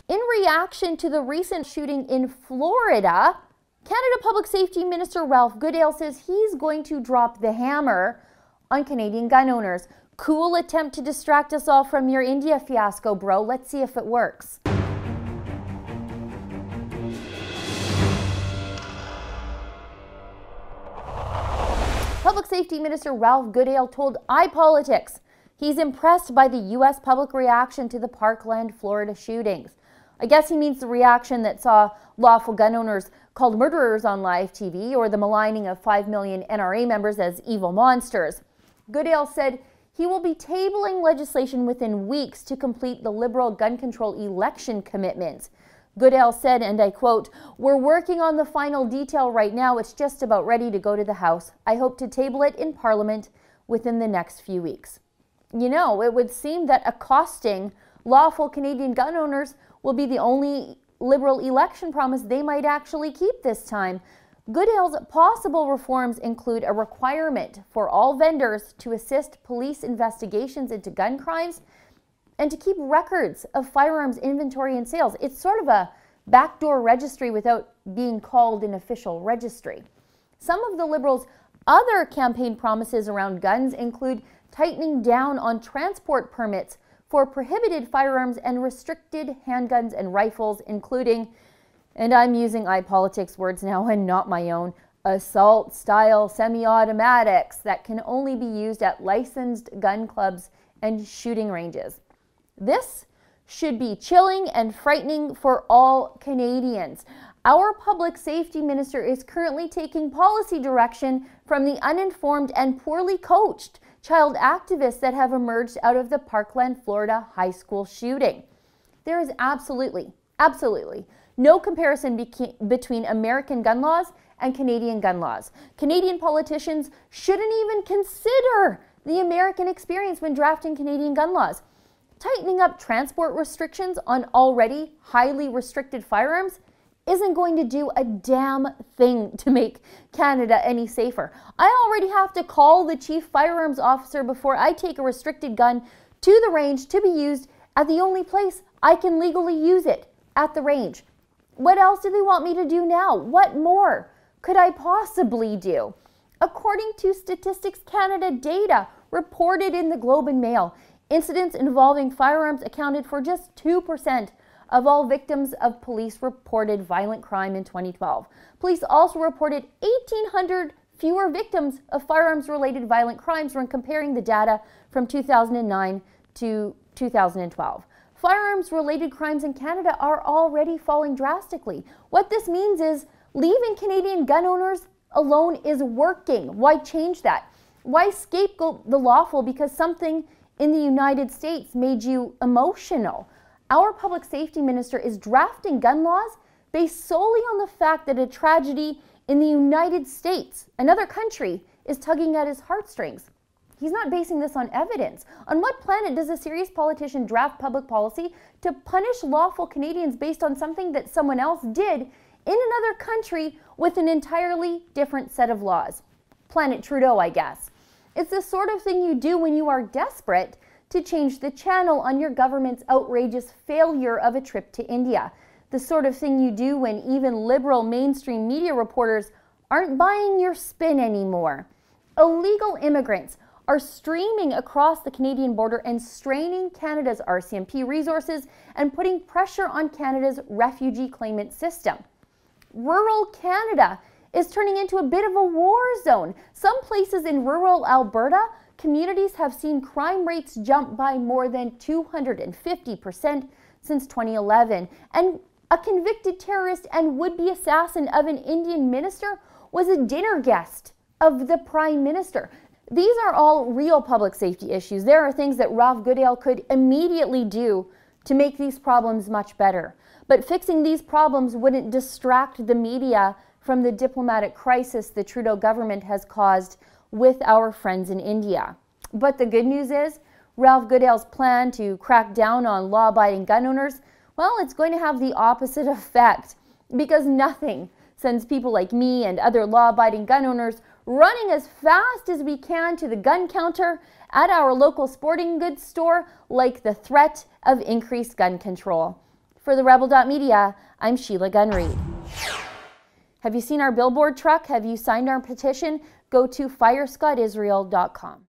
In reaction to the recent shooting in Florida, Canada Public Safety Minister Ralph Goodale says he's going to drop the hammer on Canadian gun owners. Cool attempt to distract us all from your India fiasco, bro. Let's see if it works. Public Safety Minister Ralph Goodale told iPolitics he's impressed by the U.S. public reaction to the Parkland, Florida shootings. I guess he means the reaction that saw lawful gun owners called murderers on live TV, or the maligning of 5 million NRA members as evil monsters. Goodale said he will be tabling legislation within weeks to complete the Liberal gun control election commitments. Goodale said, and I quote, "We're working on the final detail right now. It's just about ready to go to the House. I hope to table it in Parliament within the next few weeks." You know, it would seem that accosting lawful Canadian gun owners will be the only Liberal election promise they might actually keep this time. Goodale's possible reforms include a requirement for all vendors to assist police investigations into gun crimes and to keep records of firearms inventory and sales. It's sort of a backdoor registry without being called an official registry. Some of the Liberals' other campaign promises around guns include tightening down on transport permits for prohibited firearms and restricted handguns and rifles, including, and I'm using iPolitics words now and not my own, assault-style semi-automatics that can only be used at licensed gun clubs and shooting ranges. This should be chilling and frightening for all Canadians. Our public safety minister is currently taking policy direction from the uninformed and poorly coached child activists that have emerged out of the Parkland, Florida high school shooting. There is absolutely no comparison between American gun laws and Canadian gun laws. Canadian politicians shouldn't even consider the American experience when drafting Canadian gun laws. Tightening up transport restrictions on already highly restricted firearms isn't going to do a damn thing to make Canada any safer. I already have to call the chief firearms officer before I take a restricted gun to the range to be used at the only place I can legally use it, at the range. What else do they want me to do now? What more could I possibly do? According to Statistics Canada data reported in the Globe and Mail, incidents involving firearms accounted for just 2% of all victims of police-reported violent crime in 2012. Police also reported 1,800 fewer victims of firearms-related violent crimes when comparing the data from 2009 to 2012. Firearms-related crimes in Canada are already falling drastically. What this means is leaving Canadian gun owners alone is working. Why change that? Why scapegoat the lawful because something in the United States made you emotional? Our public safety minister is drafting gun laws based solely on the fact that a tragedy in the United States, another country, is tugging at his heartstrings. He's not basing this on evidence. On what planet does a serious politician draft public policy to punish lawful Canadians based on something that someone else did in another country with an entirely different set of laws? Planet Trudeau, I guess. It's the sort of thing you do when you are desperate to change the channel on your government's outrageous failure of a trip to India. The sort of thing you do when even liberal mainstream media reporters aren't buying your spin anymore. Illegal immigrants are streaming across the Canadian border and straining Canada's RCMP resources and putting pressure on Canada's refugee claimant system. Rural Canada is turning into a bit of a war zone. Some places in rural Alberta, communities have seen crime rates jump by more than 250% since 2011. And a convicted terrorist and would-be assassin of an Indian minister was a dinner guest of the Prime Minister. These are all real public safety issues. There are things that Ralph Goodale could immediately do to make these problems much better. But fixing these problems wouldn't distract the media from the diplomatic crisis the Trudeau government has caused with our friends in India. But the good news is, Ralph Goodale's plan to crack down on law-abiding gun owners, well, it's going to have the opposite effect, because nothing sends people like me and other law-abiding gun owners running as fast as we can to the gun counter at our local sporting goods store like the threat of increased gun control. For the Rebel.media, I'm Sheila Gunn-Reid. Have you seen our billboard truck? Have you signed our petition? Go to firesquadisrael.com.